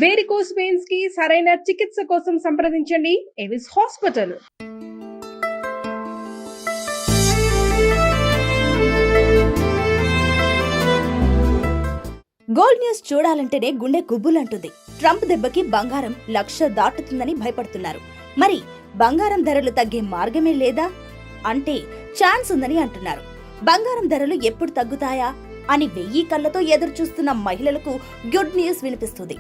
Varicose veins కి సరైన చికిత్స కోసం సంప్రదించండి ఎవిస్ హాస్పిటల్. గోల్డ్ న్యూస్ చూడాలంటేనే గుండె గుబ్బులంటుంది. ట్రంప్ దెబ్బకి బంగారం 1,00,000 దాటుతుందని భయపడుతున్నారు. మరి బంగారం ధరలు తగ్గే మార్గమే లేదా అంటే ఛాన్స్ ఉందని అంటున్నారు. బంగారం ధరలు ఎప్పుడు తగ్గుతాయా అని 1000 కళ్లతో ఎదురు చూస్తున్న మహిళలకు గుడ్ న్యూస్ వినిపిస్తుంది.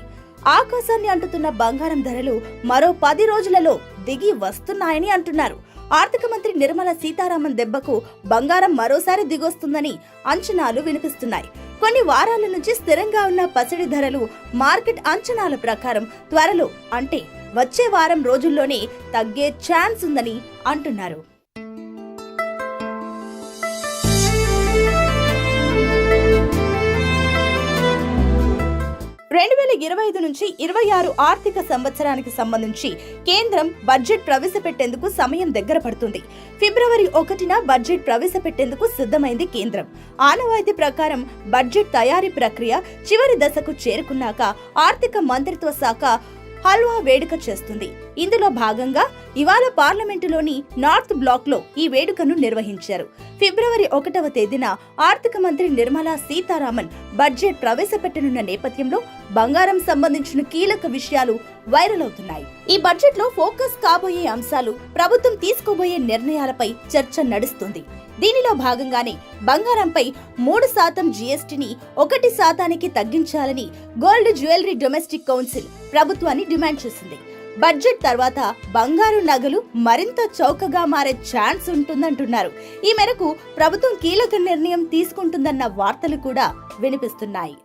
ఆకాశాన్ని అంటుతున్న బంగారం ధరలు మరో 10 రోజులలో దిగి వస్తున్నాయని అంటున్నారు. ఆర్థిక మంత్రి నిర్మలా సీతారామన్ దెబ్బకు బంగారం మరోసారి దిగొస్తుందని అంచనాలు వినిపిస్తున్నాయి. కొన్ని వారాల నుంచి స్థిరంగా ఉన్న పసిడి ధరలు మార్కెట్ అంచనాల ప్రకారం త్వరలో అంటే వచ్చే వారం రోజుల్లోనే తగ్గే ఛాన్స్ ఉందని అంటున్నారు. 2025 నుంచి 26 ఆర్థిక సంవత్సరానికి సంబంధించి కేంద్రం బడ్జెట్ ప్రవేశపెట్టేందుకు సమయం దగ్గర పడుతుంది. ఫిబ్రవరి 1న బడ్జెట్ ప్రవేశపెట్టేందుకు సిద్ధమైంది కేంద్రం. ఆనవాయితీ ప్రకారం బడ్జెట్ తయారీ ప్రక్రియ చివరి దశకు చేరుకున్నాక ఆర్థిక మంత్రిత్వ శాఖ హల్వా వేడుక చేస్తుంది. ఇందులో భాగంగా ఇవాళ పార్లమెంటులోని నార్త్ బ్లాక్ లో ఈ వేడుకను నిర్వహించారు. ఫిబ్రవరి 1వ తేదీన ఆర్థిక మంత్రి నిర్మలా సీతారామన్ బడ్జెట్ ప్రవేశపెట్టనున్న నేపథ్యంలో బంగారం సంబంధించిన కీలక విషయాలు వైరల్ అవుతున్నాయి. ఈ బడ్జెట్ లో ఫోకస్ కాబోయే అంశాలు, ప్రభుత్వం తీసుకోబోయే నిర్ణయాలపై చర్చ నడుస్తుంది. దీనిలో భాగంగానే బంగారంపై 3% జీఎస్టీని 1% తగ్గించాలని గోల్డ్ జ్యువెలరీ డొమెస్టిక్ కౌన్సిల్ ప్రభుత్వాన్ని డిమాండ్ చేసింది. బడ్జెట్ తర్వాత బంగారు నగలు మరింత చౌకగా మారే ఛాన్స్ ఉంటుందంటున్నారు. ఈ మేరకు ప్రభుత్వం కీలక నిర్ణయం తీసుకుంటుందన్న వార్తలు కూడా వినిపిస్తున్నాయి.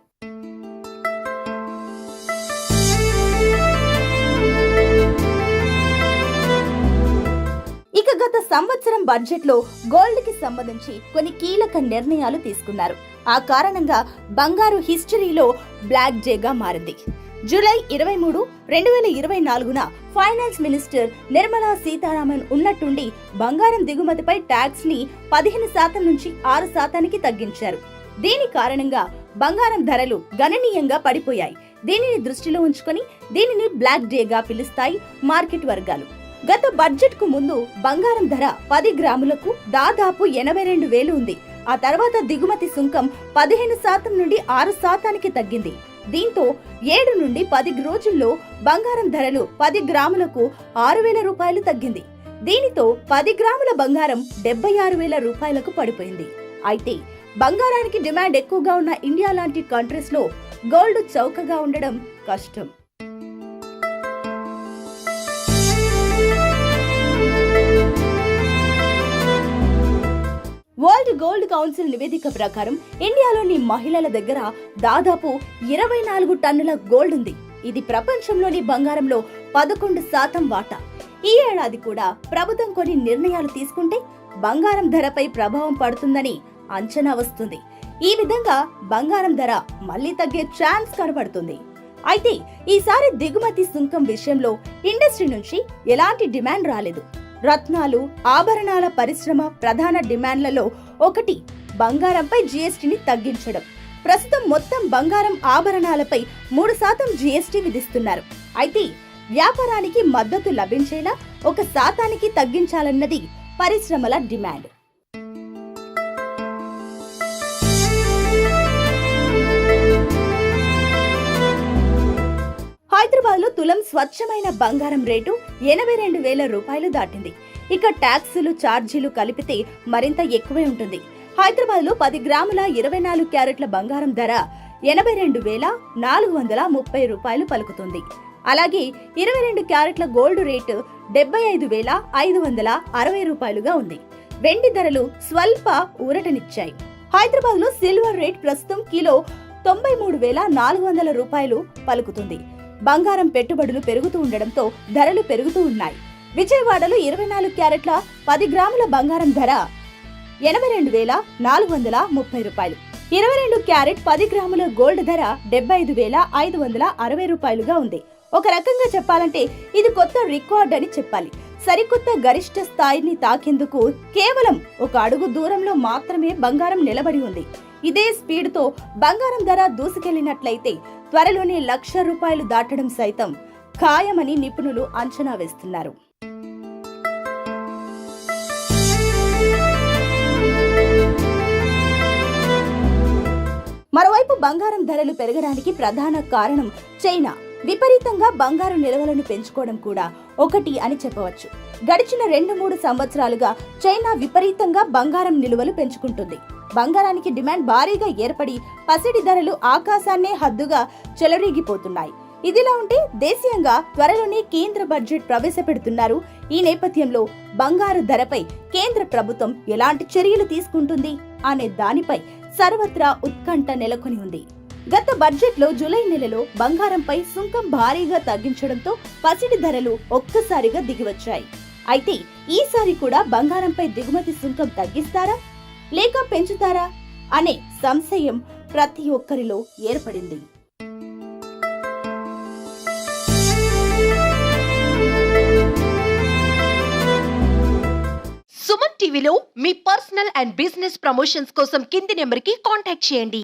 ఇక గత సంవత్సరం బడ్జెట్ లో గోల్డ్ కి సంబంధించి కొన్ని కీలక నిర్ణయాలు తీసుకున్నారు. ఆ కారణంగా బంగారు హిస్టరీలో బ్లాక్ డేగా మారింది. జూలై 23, 2024న ఫైనాన్స్ మినిస్టర్ నిర్మలా సీతారామన్ ఉన్నట్టుండి బంగారం దిగుమతిపై ట్యాక్స్ ని 15% నుంచి 6%కి తగ్గించారు. దీని కారణంగా బంగారం ధరలు గణనీయంగా పడిపోయాయి. దీనిని దృష్టిలో ఉంచుకొని దీనిని బ్లాక్ డేగా పిలుస్తాయి మార్కెట్ వర్గాలు. గత బడ్జెట్ కు ముందు బంగారం ధర 10 గ్రాములకు దాదాపు 82,000 ఉంది. ఆ తర్వాత దిగుమతి సుంకం 15% నుండి 6%కి తగ్గింది. దీంతో 7 నుండి 10 రోజుల్లో బంగారం ధరలు 10 గ్రాములకు 6,000 రూపాయలు తగ్గింది. దీనితో 10 గ్రాముల బంగారం 76,000 రూపాయలకు పడిపోయింది. అయితే బంగారానికి డిమాండ్ ఎక్కువగా ఉన్న ఇండియా లాంటి కంట్రీస్ లో గోల్డ్ చౌకగా ఉండడం కష్టం. వరల్డ్ గోల్డ్ కౌన్సిల్ నివేదిక ప్రకారం ఇండియాలోని మహిళల దగ్గర దాదాపు 24 టన్నుల గోల్డ్ ఉంది. ఇది ప్రపంచంలోని బంగారంలో 11% వాటా. ఈ ఏడాది కూడా ప్రభుత్వం కొన్ని నిర్ణయాలు తీసుకుంటే బంగారం ధరపై ప్రభావం పడుతుందని అంచనా వస్తుంది. ఈ విధంగా బంగారం ధర మళ్లీ తగ్గే ఛాన్స్ కనబడుతుంది. అయితే ఈసారి దిగుమతి సుంకం విషయంలో ఇండస్ట్రీ నుంచి ఎలాంటి డిమాండ్ రాలేదు. రత్నాలు, ఆభరణాల పరిశ్రమ ప్రధాన డిమాండ్లలో ఒకటి బంగారంపై జీఎస్టీని తగ్గించడం. ప్రస్తుతం మొత్తం బంగారం ఆభరణాలపై 3% జీఎస్టీ విధిస్తున్నారు. అయితే వ్యాపారానికి మద్దతు లభించేలా 1% తగ్గించాలన్నది పరిశ్రమల డిమాండ్. హైదరాబాద్ లో తులం స్వచ్ఛమైన బంగారం రేటు 82,000 రూపాయలు దాటింది. ఇక ట్యాక్సులు, ఛార్జీలు కలిపితే మరింత ఎక్కువే ఉంటుంది. హైదరాబాద్ లో 10 గ్రాముల 24 క్యారెట్ల బంగారం ధర 82,430 రూపాయలు పలుకుతుంది. అలాగే 22 క్యారెట్ల గోల్డ్ రేటు 75,560 రూపాయలుగా ఉంది. వెండి ధరలు స్వల్ప ఊరటనిచ్చాయి. హైదరాబాద్ లో సిల్వర్ రేట్ ప్రస్తుతం కిలో 93,400 రూపాయలు పలుకుతుంది. బంగారం పెట్టుబడులు పెరుగుతూ ఉండడంతో ధరలు పెరుగుతూ ఉన్నాయి. విజయవాడలో 24 క్యారెట్ల 10 గ్రాముల బంగారం ధర 82,430 రూపాయలు. 22 క్యారెట్ 10 గ్రాముల గోల్డ్ ధర 75,560 రూపాయలుగా ఉంది. ఒక రకంగా చెప్పాలంటే ఇది కొత్త రికార్డ్ అని చెప్పాలి. సరికొత్త గరిష్ట స్థాయిని తాకేందుకు కేవలం ఒక అడుగు దూరంలో మాత్రమే బంగారం నిలబడి ఉంది. ఇదే స్పీడ్ తో బంగారం ధర దూసుకెళ్లినట్లయితే త్వరలోనే ₹1,00,000 దాటడం సైతం ఖాయమని నిపుణులు అంచనా వేస్తున్నారు. మరోవైపు బంగారం ధరలు పెరగడానికి ప్రధాన కారణం చైనా విపరీతంగా బంగారు నిల్వలను పెంచుకోవడం కూడా ఒకటి అని చెప్పవచ్చు. గడిచిన 2-3 సంవత్సరాలుగా చైనా విపరీతంగా బంగారం నిల్వలు పెంచుకుంటుంది. బంగారానికి డిమాండ్ భారీగా ఏర్పడి పసిడి ధరలు ఆకాశాన్నే హద్దుగా చెలరేగిపోతున్నాయి. ఇదిలా ఉంటే దేశీయంగా త్వరలోనే కేంద్ర బడ్జెట్ ప్రవేశపెడుతున్నారు. ఈ నేపథ్యంలో బంగారు ధరపై కేంద్ర ప్రభుత్వం ఎలాంటి చర్యలు తీసుకుంటుంది అనే దానిపై సర్వత్రా ఉత్కంఠ నెలకొని ఉంది. గత బడ్జెట్లో జూలై నెలలో బంగారంపై సుంకం భారీగా తగ్గించడంతో పసిడి ధరలు ఒక్కసారిగా దిగివచ్చాయి. అయితే ఈసారి కూడా బంగారంపై దిగుమతి సుంకం తగ్గిస్తారా లేక పెంచుతారా అనే సంశయం ప్రతి ఒక్కరిలో ఏర్పడింది. సుమన్ టీవీలో మీ పర్సనల్ అండ్ బిజినెస్ ప్రమోషన్స్ కోసం కింది నెంబర్కి కాంటాక్ట్ చేయండి.